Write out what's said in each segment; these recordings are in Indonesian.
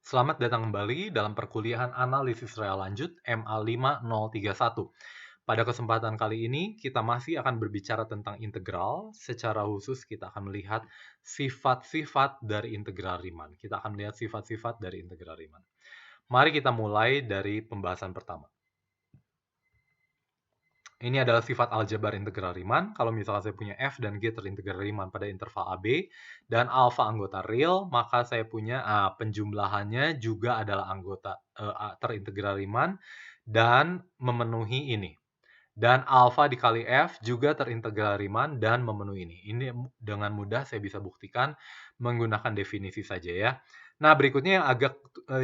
Selamat datang kembali dalam perkuliahan analisis real lanjut MA5031. Pada kesempatan kali ini, kita masih akan berbicara tentang integral. Secara khusus, kita akan melihat sifat-sifat dari integral Riemann. Kita akan melihat sifat-sifat dari integral Riemann. Mari kita mulai dari pembahasan pertama. Ini adalah sifat aljabar integral Riemann. Kalau misalkan saya punya f dan g terintegral Riemann pada interval AB dan alfa anggota real, maka saya punya penjumlahannya juga adalah anggota terintegral Riemann dan memenuhi ini. Dan alfa dikali f juga terintegral Riemann dan memenuhi ini. Ini dengan mudah saya bisa buktikan menggunakan definisi saja ya. Nah, berikutnya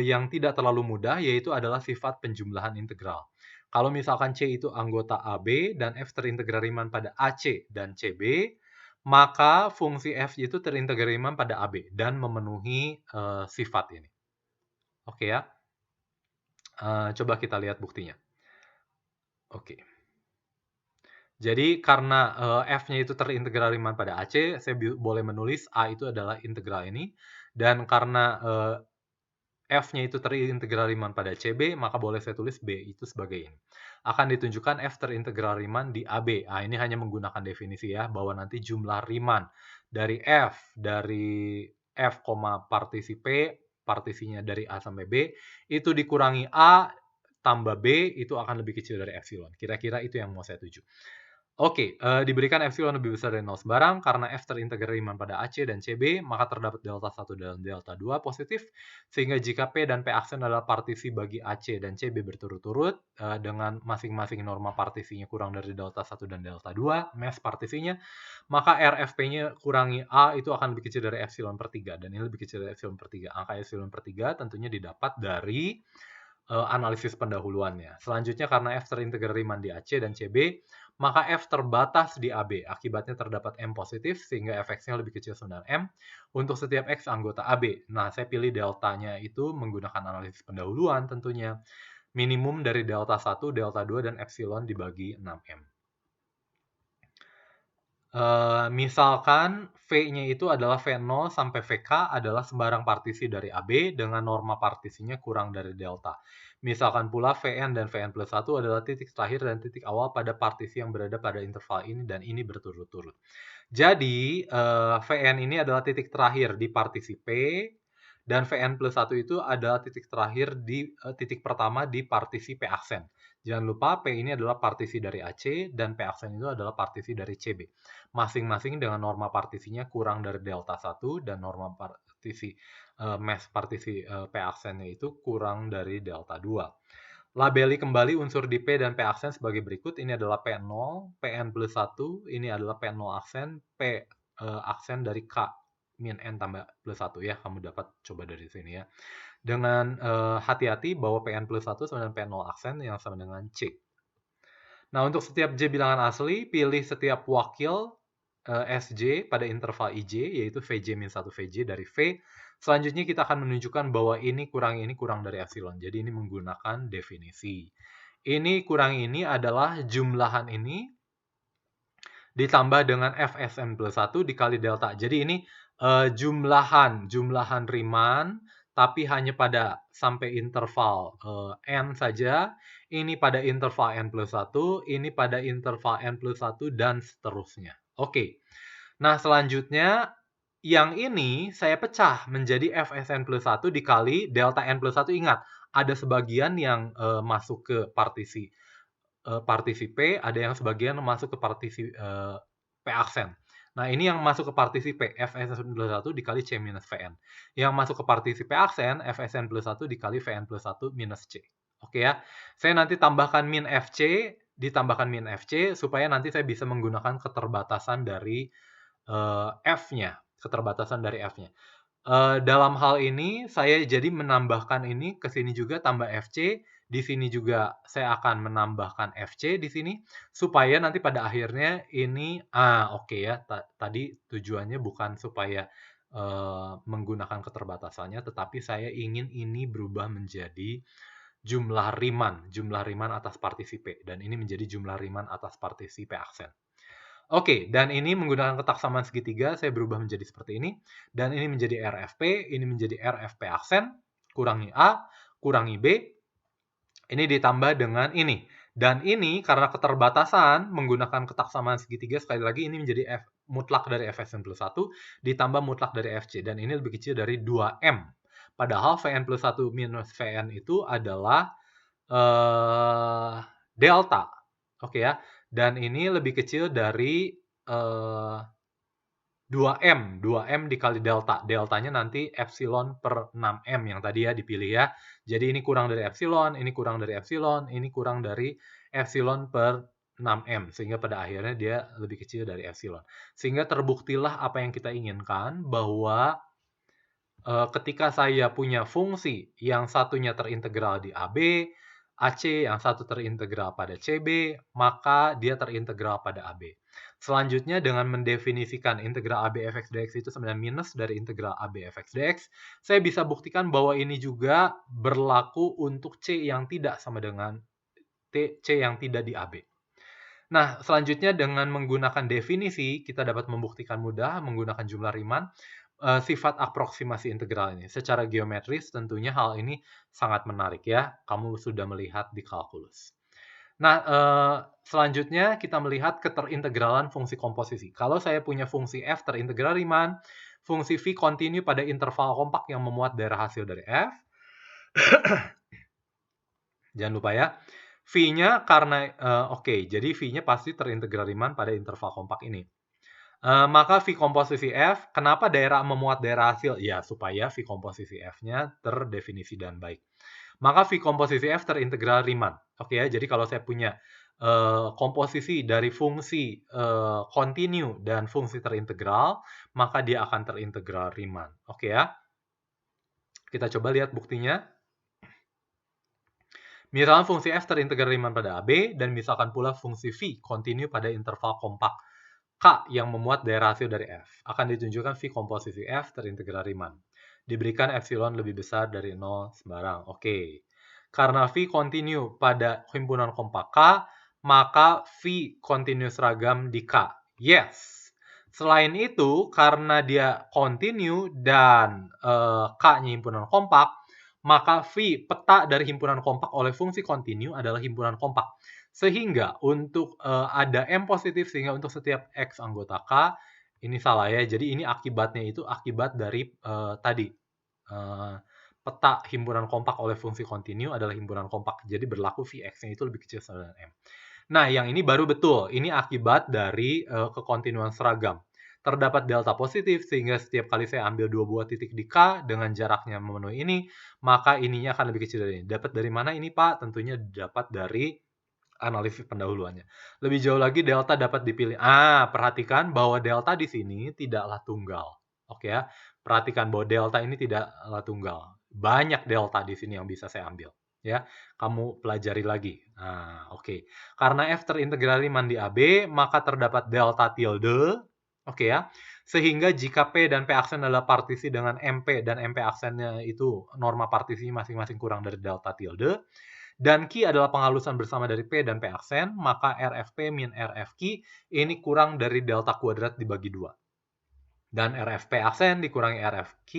yang tidak terlalu mudah yaitu adalah sifat penjumlahan integral. Kalau misalkan C itu anggota AB dan F terintegral Riemann pada AC dan CB, maka fungsi F itu terintegral Riemann pada AB dan memenuhi sifat ini. Oke ya. Coba kita lihat buktinya. Oke. Jadi karena F-nya itu terintegral Riemann pada AC, saya boleh menulis A itu adalah integral ini. Dan karena F-nya itu terintegral Riemann pada CB, maka boleh saya tulis B itu sebagai ini. Akan ditunjukkan F terintegral Riemann di AB. Ini hanya menggunakan definisi ya, bahwa nanti jumlah Riemann dari F partisi P, partisinya dari A sampai B, itu dikurangi A tambah B, itu akan lebih kecil dari epsilon. Kira-kira itu yang mau saya tuju. Oke, diberikan epsilon lebih besar dari 0 sembarang, karena F terintegral Riemann pada AC dan CB, maka terdapat delta 1 dan delta 2 positif, sehingga jika P dan P aksen adalah partisi bagi AC dan CB berturut-turut, dengan masing-masing norma partisinya kurang dari delta 1 dan delta 2, mass partisinya, maka RFP-nya kurangi A itu akan lebih kecil dari epsilon per 3, dan ini lebih kecil dari epsilon per 3. Angka epsilon per 3 tentunya didapat dari analisis pendahuluannya. Selanjutnya karena F terintegral Riemann di AC dan CB, maka F terbatas di AB. Akibatnya terdapat M positif, sehingga Fx-nya lebih kecil dengan M untuk setiap X anggota AB. Nah, saya pilih deltanya itu menggunakan analisis pendahuluan tentunya. Minimum dari delta 1, delta 2, dan epsilon dibagi 6M. Misalkan V-nya itu adalah V0 sampai VK adalah sembarang partisi dari AB dengan norma partisinya kurang dari delta. Misalkan pula Vn dan Vn plus 1 adalah titik terakhir dan titik awal pada partisi yang berada pada interval ini dan ini berturut-turut. Jadi, Vn ini adalah titik terakhir di partisi P dan Vn plus 1 itu adalah titik terakhir di titik pertama di partisi P aksen. Jangan lupa P ini adalah partisi dari AC dan P aksen itu adalah partisi dari CB. Masing-masing dengan norma partisinya kurang dari delta 1 dan norma partisi mass partisi P aksennya itu kurang dari delta 2. Labeli kembali unsur di P dan P aksen sebagai berikut. Ini adalah P0, Pn plus 1, ini adalah P0 aksen, P aksen dari K min N tambah plus 1 ya. Kamu dapat coba dari sini ya. Dengan hati-hati bahwa Pn plus 1 sama dengan P0 aksen yang sama dengan C. Nah, untuk setiap J bilangan asli, pilih setiap wakil Sj pada interval IJ, yaitu Vj-1 Vj dari V. Selanjutnya kita akan menunjukkan bahwa ini kurang dari epsilon. Jadi ini menggunakan definisi. Ini kurang ini adalah jumlahan ini ditambah dengan Fsn plus 1 dikali delta. Jadi ini jumlahan Riemann, tapi hanya pada sampai interval N saja. Ini pada interval N plus 1, ini pada interval N plus 1, dan seterusnya. Oke. Nah, selanjutnya yang ini saya pecah menjadi Fsn plus 1 dikali delta N plus 1. Ingat, ada sebagian yang masuk ke partisi P, ada yang sebagian masuk ke partisi P aksen. Nah, ini yang masuk ke partisi P, Fsn plus 1 dikali C minus Vn. Yang masuk ke partisi P aksen, Fsn plus 1 dikali Vn plus 1 minus C. Oke ya. Saya nanti tambahkan min Fc, ditambahkan min Fc, supaya nanti saya bisa menggunakan keterbatasan dari F-nya. Keterbatasan dari F-nya. Dalam hal ini, saya jadi menambahkan ini ke sini juga tambah FC, di sini juga saya akan menambahkan FC di sini, supaya nanti pada akhirnya ini, oke ya, tadi tujuannya bukan supaya menggunakan keterbatasannya, tetapi saya ingin ini berubah menjadi jumlah Riemann atas partisi P, dan ini menjadi jumlah Riemann atas partisi P aksen. Oke, dan ini menggunakan ketaksamaan segitiga, saya berubah menjadi seperti ini. Dan ini menjadi RFP, ini menjadi RFP aksen. kurangi A, kurangi B, ini ditambah dengan ini. Dan ini karena keterbatasan menggunakan ketaksamaan segitiga, sekali lagi ini menjadi mutlak dari Fsn plus 1 ditambah mutlak dari Fc. Dan ini lebih kecil dari 2M. Padahal Vn plus 1 minus Vn itu adalah delta. Oke ya. Dan ini lebih kecil dari 2M. 2M dikali delta. Deltanya nanti epsilon per 6M yang tadi ya dipilih ya. Jadi ini kurang dari epsilon, ini kurang dari epsilon, ini kurang dari epsilon per 6M. Sehingga pada akhirnya dia lebih kecil dari epsilon. Sehingga terbuktilah apa yang kita inginkan, bahwa ketika saya punya fungsi yang satunya terintegral di AB, AC yang satu terintegral pada CB, maka dia terintegral pada AB. Selanjutnya dengan mendefinisikan integral AB fx dx itu sebenarnya minus dari integral AB fx dx, saya bisa buktikan bahwa ini juga berlaku untuk C yang tidak sama dengan C yang tidak di AB. Nah, selanjutnya dengan menggunakan definisi, kita dapat membuktikan mudah menggunakan jumlah Riemann sifat aproksimasi integral ini. Secara geometris tentunya hal ini sangat menarik ya. Kamu sudah melihat di kalkulus. Nah, selanjutnya kita melihat keterintegralan fungsi komposisi. Kalau saya punya fungsi f terintegral Riemann, fungsi v kontinu pada interval kompak yang memuat daerah hasil dari f. Jangan lupa ya, v-nya karena, jadi v-nya pasti terintegral Riemann pada interval kompak ini. Maka V komposisi F, kenapa daerah memuat daerah hasil? Ya, supaya V komposisi F-nya terdefinisi dan baik. Maka V komposisi F terintegral Riemann. Oke ya, jadi kalau saya punya komposisi dari fungsi kontinu dan fungsi terintegral, maka dia akan terintegral Riemann. Oke ya. Kita coba lihat buktinya. Misalkan fungsi F terintegral Riemann pada AB, dan misalkan pula fungsi V kontinu pada interval kompak K yang memuat daerah hasil dari F. Akan ditunjukkan V komposisi F terintegral Riemann. Diberikan epsilon lebih besar dari 0 sembarang. Oke. Karena V kontinu pada himpunan kompak K, maka V kontinu seragam di K. Yes. Selain itu, karena dia kontinu dan K-nya himpunan kompak, maka V peta dari himpunan kompak oleh fungsi kontinu adalah himpunan kompak. Sehingga untuk ada M positif, sehingga untuk setiap X anggota K, ini salah ya. Jadi ini akibatnya itu akibat dari tadi. Peta himpunan kompak oleh fungsi kontinu adalah himpunan kompak. Jadi berlaku Vx-nya itu lebih kecil sama dengan M. Nah, yang ini baru betul. Ini akibat dari kekontinuan seragam. Terdapat delta positif, sehingga setiap kali saya ambil dua buah titik di K dengan jaraknya memenuhi ini, maka ininya akan lebih kecil dari ini. Dapat dari mana ini, Pak? Tentunya dapat dari analisis pendahuluannya. Lebih jauh lagi, delta dapat dipilih. Perhatikan bahwa delta di sini tidaklah tunggal. Oke ya, perhatikan bahwa delta ini tidaklah tunggal. Banyak delta di sini yang bisa saya ambil. Ya, kamu pelajari lagi. Oke. Karena F terintegral Riemann di AB, maka terdapat delta tilde. Oke ya. Sehingga jika P dan P aksen adalah partisi dengan MP dan MP aksennya itu norma partisi masing-masing kurang dari delta tilde, dan Q adalah penghalusan bersama dari P dan P aksen, maka RFP min RFQ ini kurang dari delta kuadrat dibagi 2. Dan RFP aksen dikurangi RFQ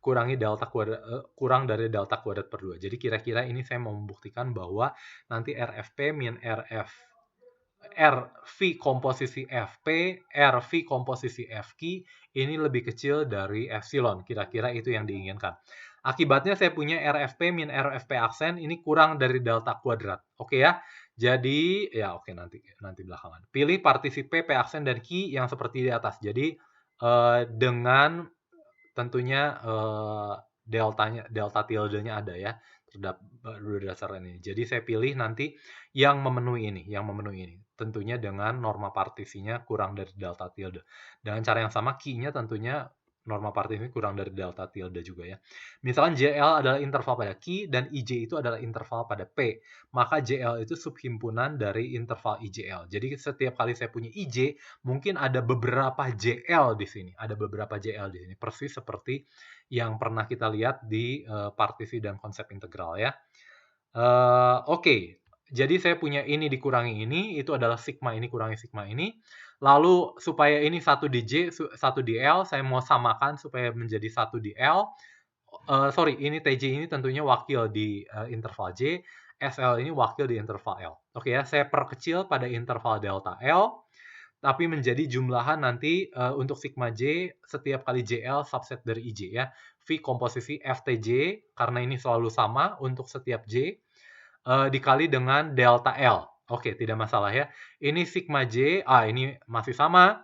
kurangi delta kuadrat, kurang dari delta kuadrat per 2. Jadi kira-kira ini saya mau membuktikan bahwa nanti RFP min RV komposisi FP, RV komposisi FQ ini lebih kecil dari epsilon. Kira-kira itu yang diinginkan. Akibatnya saya punya RFP min RFP aksen ini kurang dari delta kuadrat. Oke ya. Jadi ya oke, nanti belakangan. Pilih partisi P aksen dan Q yang seperti di atas. Jadi dengan tentunya delta tilde-nya ada ya. Berdasarkan ini. Jadi saya pilih nanti yang memenuhi ini. Tentunya dengan norma partisinya kurang dari delta tilde. Dengan cara yang sama, Q-nya tentunya norma partisi kurang dari delta tilde juga ya. Misalkan JL adalah interval pada Q dan IJ itu adalah interval pada P. Maka JL itu subhimpunan dari interval IJL. Jadi setiap kali saya punya IJ, mungkin ada beberapa JL di sini. Persis seperti yang pernah kita lihat di partisi dan konsep integral ya. Oke. Jadi saya punya ini dikurangi ini, itu adalah sigma ini kurangi sigma ini. Lalu supaya ini 1 di J, 1 di L, saya mau samakan supaya menjadi 1 di L. sorry, ini TJ ini tentunya wakil di interval J, SL ini wakil di interval L. Oke ya, saya perkecil pada interval delta L, tapi menjadi jumlahan nanti untuk sigma J setiap kali JL subset dari IJ ya. V komposisi FTJ, karena ini selalu sama untuk setiap J, dikali dengan delta L. Oke, tidak masalah ya. Ini sigma J, ini masih sama.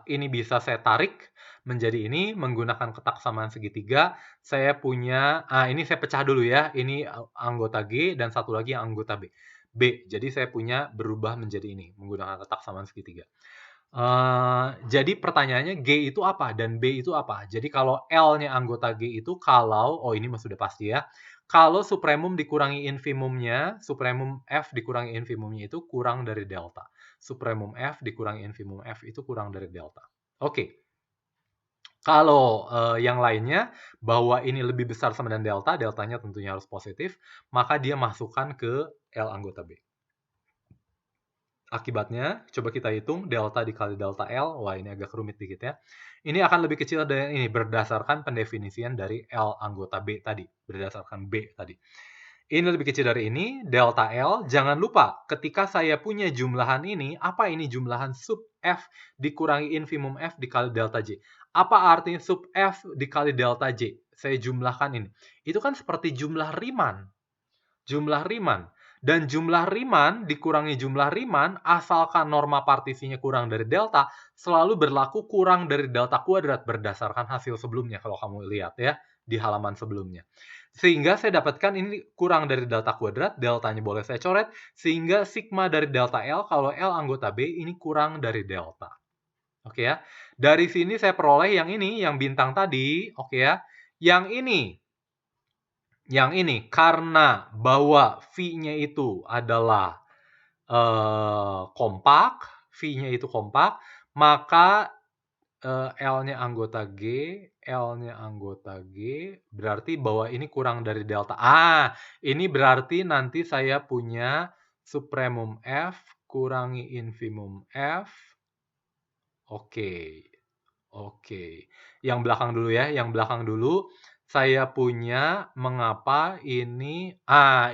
Ini bisa saya tarik menjadi ini menggunakan ketak samaan segitiga. Saya punya, ini saya pecah dulu ya. Ini anggota G dan satu lagi yang anggota B. Jadi saya punya berubah menjadi ini menggunakan ketak samaan segitiga. Jadi pertanyaannya G itu apa dan B itu apa? Jadi kalau L-nya anggota G itu kalau, ini sudah pasti ya. Kalau supremum dikurangi infimumnya, supremum F dikurangi infimumnya itu kurang dari delta. Supremum F dikurangi infimum F itu kurang dari delta. Oke. Kalau yang lainnya, bahwa ini lebih besar sama dengan delta, deltanya tentunya harus positif, maka dia masukkan ke L anggota B. Akibatnya, coba kita hitung delta dikali delta L. Wah, ini agak rumit dikit ya. Ini akan lebih kecil dari ini berdasarkan pendefinisian dari L anggota B tadi, berdasarkan B tadi. Ini lebih kecil dari ini, delta L. Jangan lupa, ketika saya punya jumlahan ini, apa ini jumlahan sub F dikurangi infimum F dikali delta J? Apa artinya sub F dikali delta J? Saya jumlahkan ini. Itu kan seperti jumlah Riemann. Jumlah Riemann. Dan jumlah Riemann dikurangi jumlah Riemann, asalkan norma partisinya kurang dari delta, selalu berlaku kurang dari delta kuadrat berdasarkan hasil sebelumnya, kalau kamu lihat ya, di halaman sebelumnya. Sehingga saya dapatkan ini kurang dari delta kuadrat, deltanya boleh saya coret, sehingga sigma dari delta L, kalau L anggota B, ini kurang dari delta. Oke ya. Dari sini saya peroleh yang ini, yang bintang tadi, oke ya. Yang ini, karena bahwa V-nya itu adalah kompak, V-nya itu kompak, maka L-nya anggota G, berarti bahwa ini kurang dari delta. Ini berarti nanti saya punya supremum F kurangi infimum F. Oke. Yang belakang dulu ya, yang belakang dulu. Saya punya mengapa ini,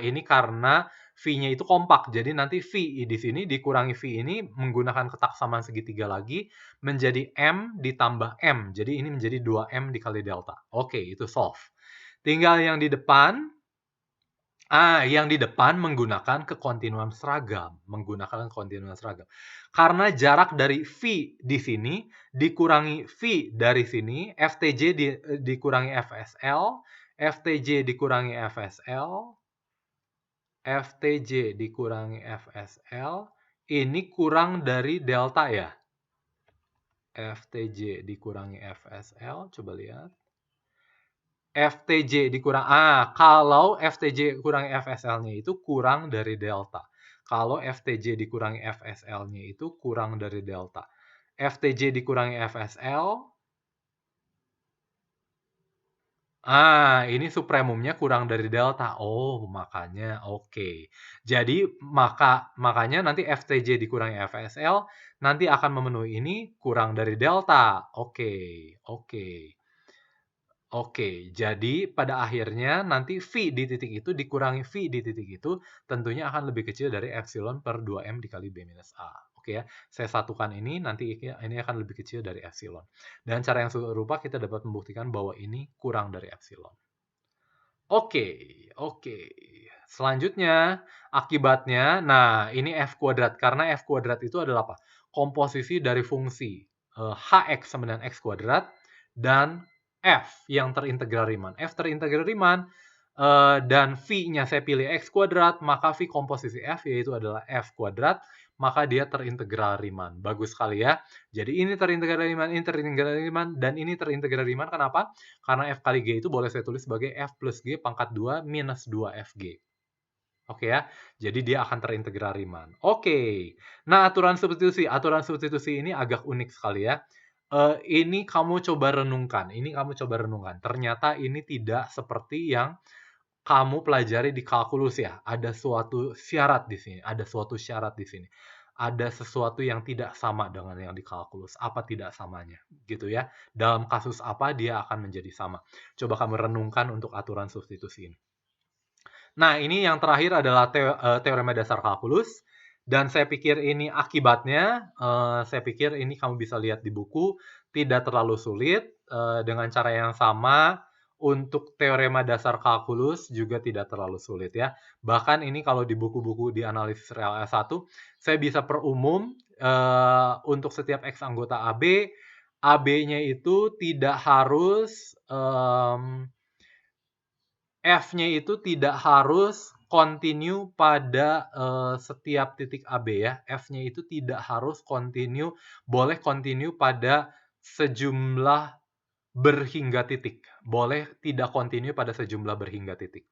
ini karena V-nya itu kompak. Jadi nanti V di sini dikurangi V ini menggunakan ketak samaan segitiga lagi menjadi M ditambah M. Jadi ini menjadi 2M dikali delta. Oke, itu solve. Tinggal yang di depan, menggunakan kekontinuan seragam. Karena jarak dari V di sini dikurangi V dari sini, FTJ dikurangi FSL, FTJ dikurangi FSL, FTJ dikurangi FSL, ini kurang dari delta ya. FTJ dikurangi FSL, coba lihat. FTJ dikurang, kalau FTJ kurangi FSL-nya itu kurang dari delta. Kalau FTJ dikurangi FSL-nya itu kurang dari delta. FTJ dikurangi FSL, ini supremumnya kurang dari delta. Makanya oke. Jadi makanya nanti FTJ dikurangi FSL nanti akan memenuhi ini kurang dari delta. Oke, jadi pada akhirnya nanti V di titik itu dikurangi V di titik itu tentunya akan lebih kecil dari epsilon per 2M dikali B minus A. Oke ya, saya satukan ini, nanti ini akan lebih kecil dari epsilon. Dan cara yang serupa kita dapat membuktikan bahwa ini kurang dari epsilon. Oke. Selanjutnya, akibatnya, ini F kuadrat. Karena F kuadrat itu adalah apa? Komposisi dari fungsi Hx sama dengan X kuadrat dan F yang terintegral Riemann. F terintegral Riemann dan V-nya saya pilih X kuadrat, maka V komposisi F yaitu adalah F kuadrat, maka dia terintegral Riemann. Bagus sekali ya. Jadi ini terintegral Riemann, ini terintegral Riemann, dan ini terintegral Riemann. Kenapa? Karena F kali G itu boleh saya tulis sebagai F plus G pangkat 2 minus 2FG. Oke ya, jadi dia akan terintegral Riemann. Oke, nah aturan substitusi ini agak unik sekali ya. Ini kamu coba renungkan. Ternyata ini tidak seperti yang kamu pelajari di kalkulus ya. Ada suatu syarat di sini. ada sesuatu yang tidak sama dengan yang di kalkulus. Apa tidak samanya? Gitu ya. Dalam kasus apa dia akan menjadi sama? Coba kamu renungkan untuk aturan substitusi ini. Nah, ini yang terakhir adalah teorema dasar kalkulus. Dan saya pikir ini akibatnya, saya pikir ini kamu bisa lihat di buku, tidak terlalu sulit, dengan cara yang sama untuk teorema dasar kalkulus juga tidak terlalu sulit ya. Bahkan ini kalau di buku-buku di analisis real S1, saya bisa perumum, untuk setiap X anggota AB, AB-nya itu tidak harus, F-nya itu tidak harus continue pada setiap titik AB ya. F-nya itu tidak harus continue, boleh continue pada sejumlah berhingga titik. Boleh tidak continue pada sejumlah berhingga titik.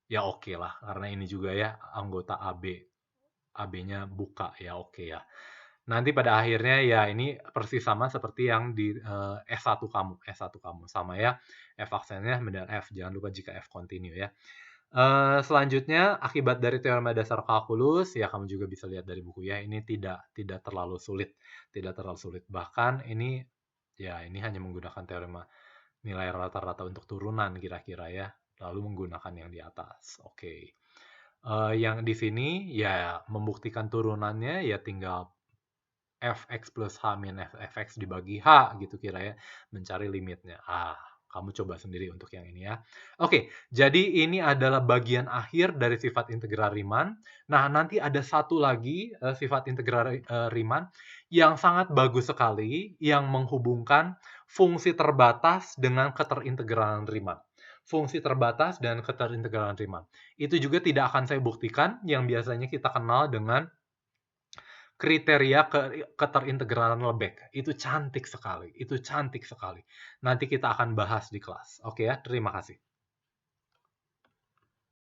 Ya oke lah, karena ini juga ya anggota AB. AB-nya buka ya oke ya. Nanti pada akhirnya ya ini persis sama seperti yang di S1 kamu, sama ya. F aksennya dan F, jangan lupa jika F continue ya. Selanjutnya akibat dari teorema dasar kalkulus ya kamu juga bisa lihat dari buku ya, ini tidak terlalu sulit, bahkan ini ya ini hanya menggunakan teorema nilai rata-rata untuk turunan kira-kira ya, lalu menggunakan yang di atas. Oke. Yang di sini ya membuktikan turunannya ya tinggal fx plus h min fx dibagi h gitu kira ya, mencari limitnya. Kamu coba sendiri untuk yang ini ya. Oke, jadi ini adalah bagian akhir dari sifat integral Riemann. Nah, nanti ada satu lagi sifat integral Riemann yang sangat bagus sekali yang menghubungkan fungsi terbatas dengan keterintegralan Riemann. Fungsi terbatas dan keterintegralan Riemann. Itu juga tidak akan saya buktikan yang biasanya kita kenal dengan kriteria keterintegralan Lebesgue. Itu cantik sekali. Nanti kita akan bahas di kelas. Oke ya, terima kasih.